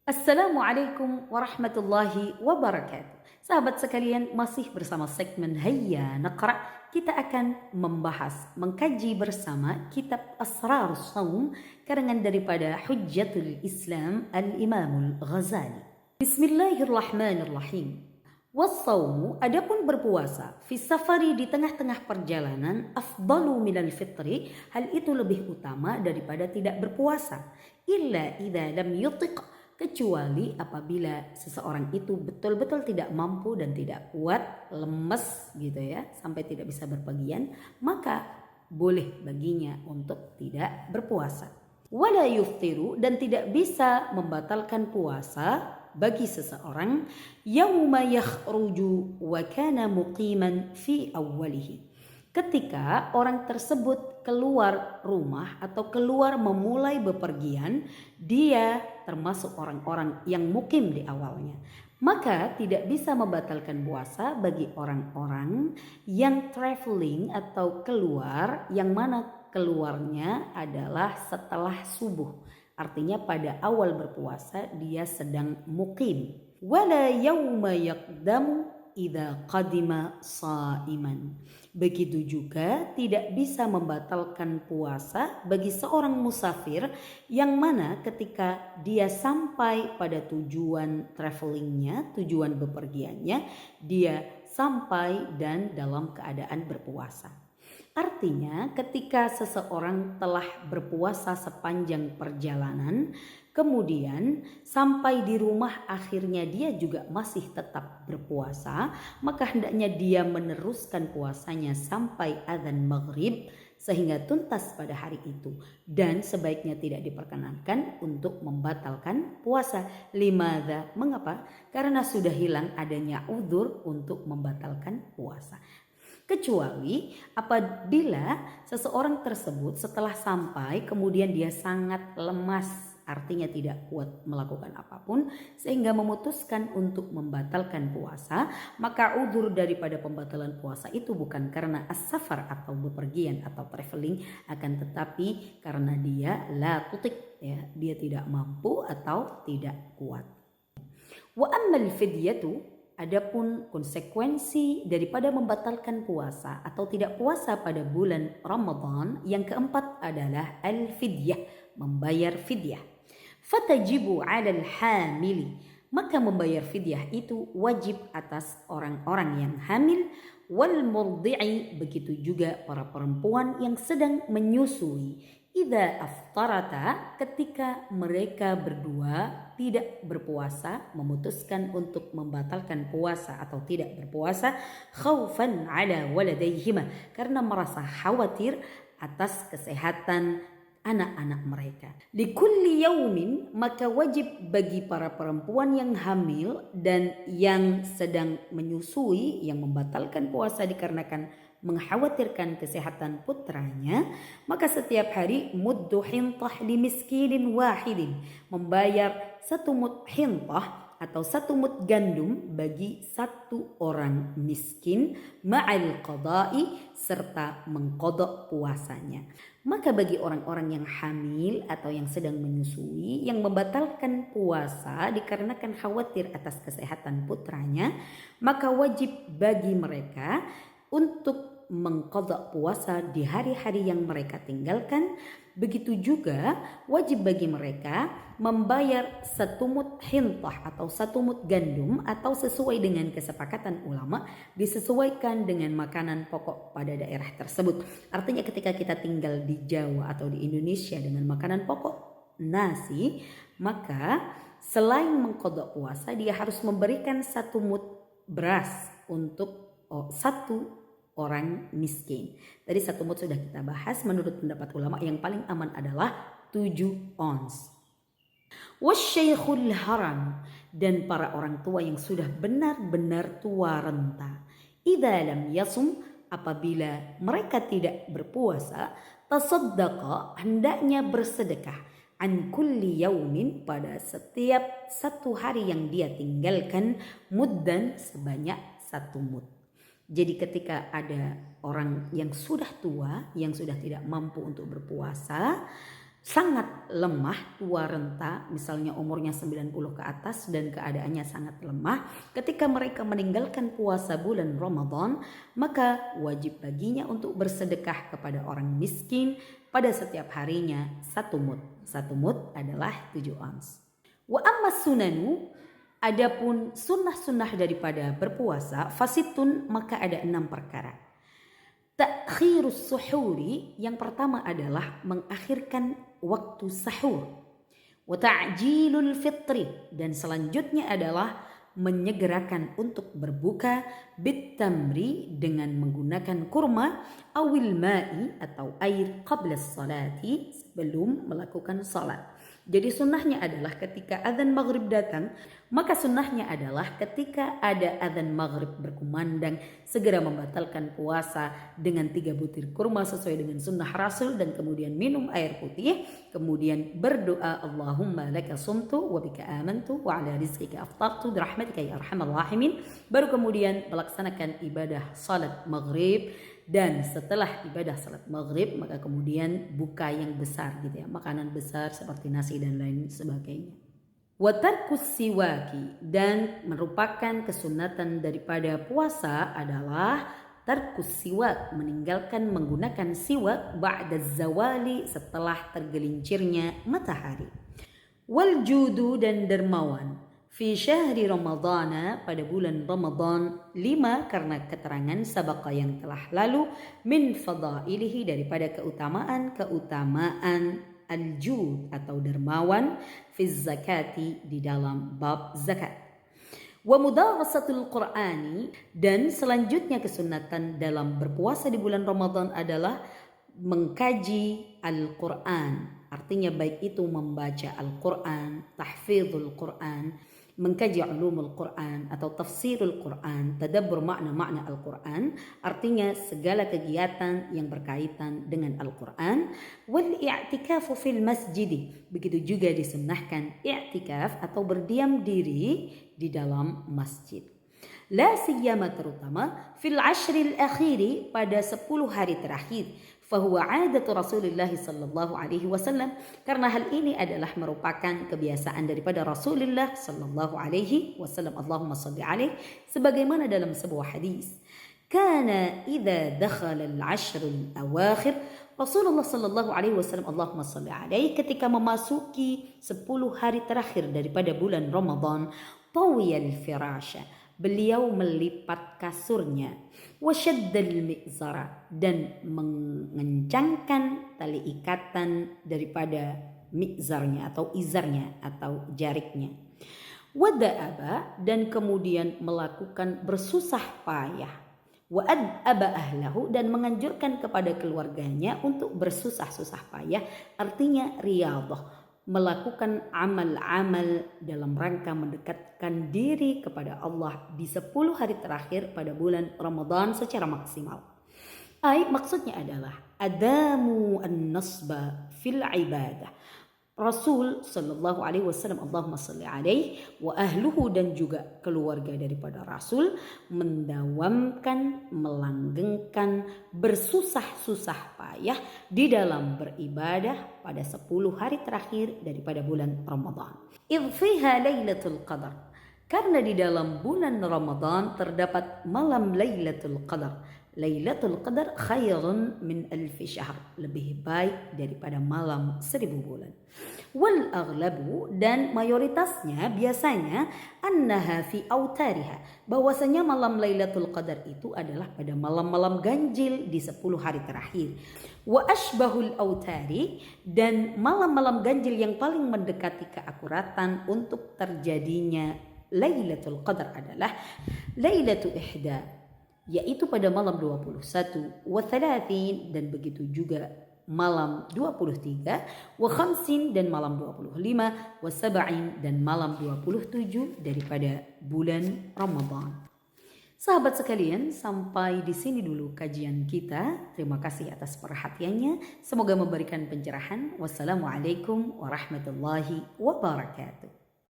Assalamualaikum warahmatullahi wabarakatuh. Sahabat sekalian, masih bersama segmen Hayya Naqra. Kita akan mengkaji bersama kitab Asrarus Shaum karangan daripada Hujjatul Islam Al-Imamul Ghazali. Bismillahirrahmanirrahim. Wassaumu, adapun berpuasa, fi safari di tengah-tengah perjalanan, afdalu minal fitri, hal itu lebih utama daripada tidak berpuasa. Illa idza lam yutiq, kecuali apabila seseorang itu betul-betul tidak mampu dan tidak kuat, lemes gitu ya, sampai tidak bisa berpergian, maka boleh baginya untuk tidak berpuasa. Wala yuftiru, dan tidak bisa membatalkan puasa bagi seseorang yauma yakhruju wa kana muqiman fi awwalihi, ketika orang tersebut keluar rumah atau keluar memulai bepergian, dia termasuk orang-orang yang mukim di awalnya. Maka tidak bisa membatalkan puasa bagi orang-orang yang traveling atau keluar, yang mana keluarnya adalah setelah subuh. Artinya pada awal berpuasa dia sedang mukim. Wala yauma yaqdamu idza qadima shaiman. Begitu juga tidak bisa membatalkan puasa bagi seorang musafir yang mana ketika dia sampai pada tujuan travelingnya, tujuan bepergiannya, dia sampai dan dalam keadaan berpuasa. Artinya ketika seseorang telah berpuasa sepanjang perjalanan, kemudian sampai di rumah akhirnya dia juga masih tetap berpuasa, maka hendaknya dia meneruskan puasanya sampai azan maghrib sehingga tuntas pada hari itu. Dan sebaiknya tidak diperkenankan untuk membatalkan puasa. Limadza? Mengapa? Karena sudah hilang adanya udzur untuk membatalkan puasa. Kecuali apabila seseorang tersebut setelah sampai kemudian dia sangat lemas, artinya tidak kuat melakukan apapun sehingga memutuskan untuk membatalkan puasa, maka udzur daripada pembatalan puasa itu bukan karena as-safar atau bepergian atau traveling, akan tetapi karena dia la tutik, ya, dia tidak mampu atau tidak kuat. Wa ammal fidyatu, adapun konsekuensi daripada membatalkan puasa atau tidak puasa pada bulan Ramadan, yang keempat adalah al-fidyah, membayar fidyah. Fatajibu 'alal hamili, maka membayar fidyah itu wajib atas orang-orang yang hamil, wal murdi'i, begitu juga para perempuan yang sedang menyusui. Idza aftarata, ketika mereka berdua tidak berpuasa, memutuskan untuk membatalkan puasa atau tidak berpuasa, khaufan ala waladayhima, karena merasa khawatir atas kesehatan anak-anak mereka. Likulli yaumin, maka wajib bagi para perempuan yang hamil dan yang sedang menyusui, yang membatalkan puasa dikarenakan mengkhawatirkan kesehatan putranya, maka setiap hari muddu hintah li miskinin wahidin, membayar satu mud hintah atau satu mud gandum bagi satu orang miskin, ma'al qada'i, serta mengqadha puasanya. Maka bagi orang-orang yang hamil atau yang sedang menyusui yang membatalkan puasa dikarenakan khawatir atas kesehatan putranya, maka wajib bagi mereka untuk mengqadha puasa di hari-hari yang mereka tinggalkan. Begitu juga wajib bagi mereka membayar satu mud hintah atau satu mud gandum, atau sesuai dengan kesepakatan ulama disesuaikan dengan makanan pokok pada daerah tersebut. Artinya ketika kita tinggal di Jawa atau di Indonesia dengan makanan pokok nasi, maka selain mengqadha puasa dia harus memberikan satu mud beras untuk satu orang miskin. Tadi satu mud sudah kita bahas, menurut pendapat ulama yang paling aman adalah 7 ons. Wasyaikhul haram, dan para orang tua yang sudah benar-benar tua renta. Idza lam yasum, apabila mereka tidak berpuasa, tasaddaqa, hendaknya bersedekah, an kulli yaumin, pada setiap satu hari yang dia tinggalkan, muddan, sebanyak satu mud. Jadi ketika ada orang yang sudah tua, yang sudah tidak mampu untuk berpuasa, sangat lemah, tua renta, misalnya umurnya 90 ke atas dan keadaannya sangat lemah, ketika mereka meninggalkan puasa bulan Ramadan, maka wajib baginya untuk bersedekah kepada orang miskin pada setiap harinya 1 mud. 1 mud adalah 7 ons. Wa amma sunanu, adapun sunnah-sunnah daripada berpuasa, fasitun, maka ada 6 perkara. Ta'khirus suhuri, yang pertama adalah mengakhirkan waktu sahur. Wa ta'jilul fitri, dan selanjutnya adalah menyegerakan untuk berbuka, bitamri, dengan menggunakan kurma, awil ma'i, atau air, qabla salati, sebelum melakukan salat. Jadi sunnahnya adalah ketika azan maghrib datang, maka sunnahnya adalah ketika ada azan maghrib berkumandang, segera membatalkan puasa dengan 3 butir kurma sesuai dengan sunnah Rasul, dan kemudian minum air putih, kemudian berdoa, Allahumma laka sumtu wa bika amantu wa ala rizqika aftartu birahmatika ya arhamar rahimin, baru kemudian melaksanakan ibadah salat maghrib. Dan setelah ibadah salat maghrib, maka kemudian buka yang besar gitu ya, makanan besar seperti nasi dan lain sebagainya. Wa tarkus siwaki, dan merupakan kesunatan daripada puasa adalah tarkus siwak, meninggalkan menggunakan siwak ba'da zawali, setelah tergelincirnya matahari. Wal judu, dan dermawan, fi syahri Ramadana, pada bulan Ramadan, 5 karena keterangan sabaka yang telah lalu, min fadailihi, daripada keutamaan al-jud atau dermawan, fi zakati, di dalam bab zakat. Wa mudarasatul Qur'ani, dan selanjutnya kesunatan dalam berpuasa di bulan Ramadan adalah mengkaji Al-Quran. Artinya baik itu membaca Al-Quran, tahfidhul Quran, mengkaji ulumul Quran atau tafsirul Quran, tadabbur makna-makna Al-Quran, artinya segala kegiatan yang berkaitan dengan Al-Quran. Wal i'tikafu fil masjid, begitu juga disunnahkan i'tikaf atau berdiam diri di dalam masjid. La siyama, terutama fil ashril akhiri, pada 10 hari terakhir. Fahuwa adatu Rasulullah sallallahu alaihi wasallam, karena hal ini adalah merupakan kebiasaan daripada Rasulullah sallallahu alaihi wasallam, Allahumma salli alaihi, sebagaimana dalam sebuah hadis, kana idza dakhala al-ashrul awakhir, Rasulullah sallallahu alaihi wasallam, Allahumma salli alaihi, ketika memasuki 10 hari terakhir daripada bulan Ramadan, tawiyal firasha, beliau melipat kasurnya, wasyaddal mi'zara, dan mengencangkan tali ikatan daripada mi'zarnya atau izarnya atau jariknya. Wada'aba, dan kemudian melakukan bersusah payah. Wa'ad'aba ahlahu, dan menganjurkan kepada keluarganya untuk bersusah-susah payah, artinya riyadhah, melakukan amal-amal dalam rangka mendekatkan diri kepada Allah di 10 hari terakhir pada bulan Ramadan secara maksimal. Maksudnya adalah adamu an-nasba fil ibadah. Rasul sallallahu alaihi wasallam, Allahumma salli alaihi, wa ahluhu, dan juga keluarga daripada Rasul mendawamkan, melanggengkan bersusah-susah payah di dalam beribadah pada 10 hari terakhir daripada bulan Ramadan. Idh fiha Lailatul Qadar, karena di dalam bulan Ramadan terdapat malam Lailatul Qadar. Lailatul Qadar khairun min alfi syahr, lebih baik daripada malam 1000 bulan. Wal aghlabu, dan mayoritasnya biasanya, annaha fi autariha, bahwasanya malam Lailatul Qadar itu adalah pada malam-malam ganjil di 10 hari terakhir. Wa ashbahul autari, dan malam-malam ganjil yang paling mendekati keakuratan untuk terjadinya Lailatul Qadar adalah Lailatul Ihda, yaitu pada malam 21, wa thalathin, dan begitu juga malam 23, wa khamsin, dan malam 25, wa sab'in, dan malam 27 daripada bulan Ramadan. Sahabat sekalian, sampai di sini dulu kajian kita. Terima kasih atas perhatiannya. Semoga memberikan pencerahan. Wassalamualaikum warahmatullahi wabarakatuh.